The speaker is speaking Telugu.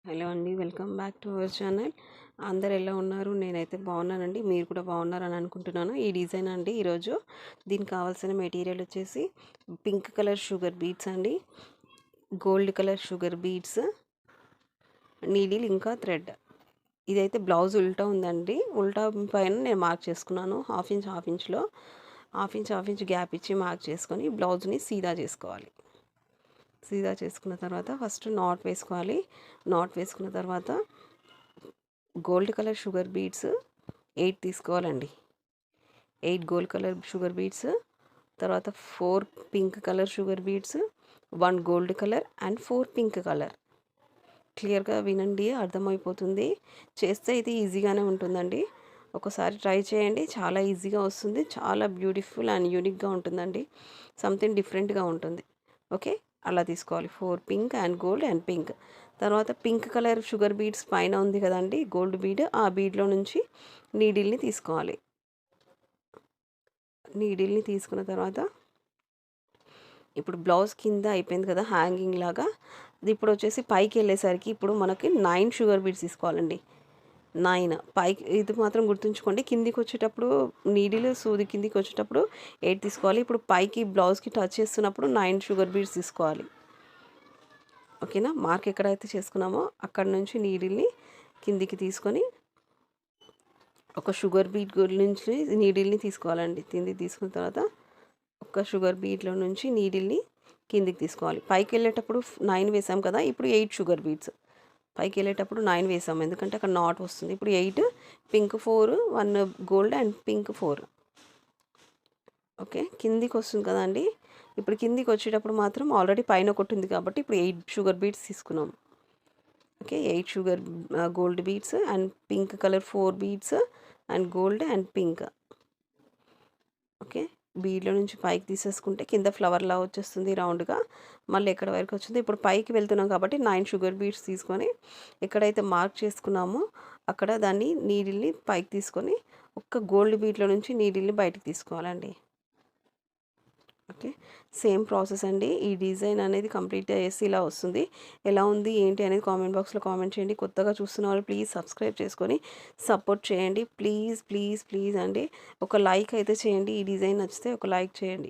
హలో అండి, welcome back to our channel. అందరు ఎలా ఉన్నారు? నేనైతే బాగున్నానండి. మీరు కూడా బాగున్నారని అనుకుంటున్నాను. ఈ డిజైన్ అండి ఈరోజు దీనికి కావాల్సిన మెటీరియల్ వచ్చేసి పింక్ కలర్ షుగర్ బీడ్స్ అండి, gold colour sugar beads, needle ఇంకా థ్రెడ్. ఇదైతే బ్లౌజ్ ఉల్టా ఉందండి. ఉల్టా పైన నేను మార్క్ చేసుకున్నాను. హాఫ్ ఇంచ్లో హాఫ్ ఇంచ్ గ్యాప్ ఇచ్చి మార్క్ చేసుకొని బ్లౌజ్ని సీదా చేసుకోవాలి. సీదా చేసుకున్న తర్వాత ఫస్ట్ నాట్ వేసుకోవాలి. నాట్ వేసుకున్న తర్వాత గోల్డ్ కలర్ షుగర్ బీడ్స్ 8 తీసుకోవాలండి. 8 గోల్డ్ కలర్ షుగర్ బీడ్స్, తర్వాత 4 pink colour sugar beads, 1 gold colour and 4 pink colour. క్లియర్గా వినండి, అర్థమైపోతుంది. చేస్తే ఇది ఈజీగానే ఉంటుందండి. ఒకసారి ట్రై చేయండి, చాలా ఈజీగా వస్తుంది. చాలా బ్యూటిఫుల్ అండ్ యూనిక్గా ఉంటుందండి. సంథింగ్ డిఫరెంట్గా ఉంటుంది. ఓకే, అలా తీసుకోవాలి. 4 pink and gold and pink. తర్వాత పింక్ కలర్ షుగర్ బీడ్స్ పైన ఉంది కదండి గోల్డ్ బీడ్, ఆ బీడ్లో నుంచి నీడిల్ని తీసుకోవాలి. నీడిల్ని తీసుకున్న తర్వాత ఇప్పుడు బ్లౌజ్ కింద అయిపోయింది కదా హ్యాంగింగ్ లాగా. అది ఇప్పుడు వచ్చేసి పైకి వెళ్ళేసరికి ఇప్పుడు మనకి 9 షుగర్ బీడ్స్ తీసుకోవాలండి. 9 పైకి. ఇది మాత్రం గుర్తుంచుకోండి, కిందికి వచ్చేటప్పుడు నీడిల్ సూది కిందికి వచ్చేటప్పుడు 8 తీసుకోవాలి. ఇప్పుడు పైకి బ్లౌజ్కి టచ్ చేస్తున్నప్పుడు 9 షుగర్ బీడ్స్ తీసుకోవాలి. ఓకేనా? మార్క్ ఎక్కడైతే చేసుకున్నామో అక్కడ నుంచి నీడిల్ని కిందికి తీసుకొని ఒక షుగర్ బీడ్ నుంచి నీడిల్ని తీసుకోవాలండి. కిందికి తీసుకున్న తర్వాత ఒక షుగర్ బీడ్లో నుంచి నీడిల్ని కిందికి తీసుకోవాలి. పైకి వెళ్ళేటప్పుడు 9 వేసాం కదా, ఇప్పుడు 8 షుగర్ బీడ్స్. పైకి వెళ్ళేటప్పుడు 9 వేసాము ఎందుకంటే అక్కడ నాట్ వస్తుంది. ఇప్పుడు 8 pink 4, 1 gold and pink 4. Okay, కిందికి వస్తుంది కదండి. ఇప్పుడు కిందికి వచ్చేటప్పుడు మాత్రం ఆల్రెడీ పైన ఒకటి ఉంది కాబట్టి ఇప్పుడు 8 షుగర్ బీడ్స్ తీసుకున్నాం. Okay, 8 sugar gold beads and pink colour 4 beads and gold and pink. Okay, బీడ్లో నుంచి పైకి తీసేసుకుంటే కింద ఫ్లవర్లా వచ్చేస్తుంది రౌండ్గా. మళ్ళీ ఎక్కడ వరకు వచ్చింది. ఇప్పుడు పైకి వెళ్తున్నాం కాబట్టి 9 షుగర్ బీడ్స్ తీసుకొని ఎక్కడైతే మార్క్ చేసుకున్నామో అక్కడ దాన్ని నీడిల్ని పైకి తీసుకొని ఒక్క గోల్డ్ బీడ్లో నుంచి నీడిల్ని బయటకు తీసుకోవాలండి. ఓకే, సేమ్ ప్రాసెస్ అండి. ఈ డిజైన్ అనేది కంప్లీట్గా చేసి ఇలా వస్తుంది. ఎలా ఉంది ఏంటి అనేది కామెంట్ బాక్స్లో కామెంట్ చేయండి. కొత్తగా చూస్తున్న వాళ్ళు ప్లీజ్ సబ్స్క్రైబ్ చేసుకొని సపోర్ట్ చేయండి. ప్లీజ్ ప్లీజ్ ప్లీజ్ అండి, ఒక లైక్ అయితే చేయండి. ఈ డిజైన్ నచ్చితే ఒక లైక్ చేయండి.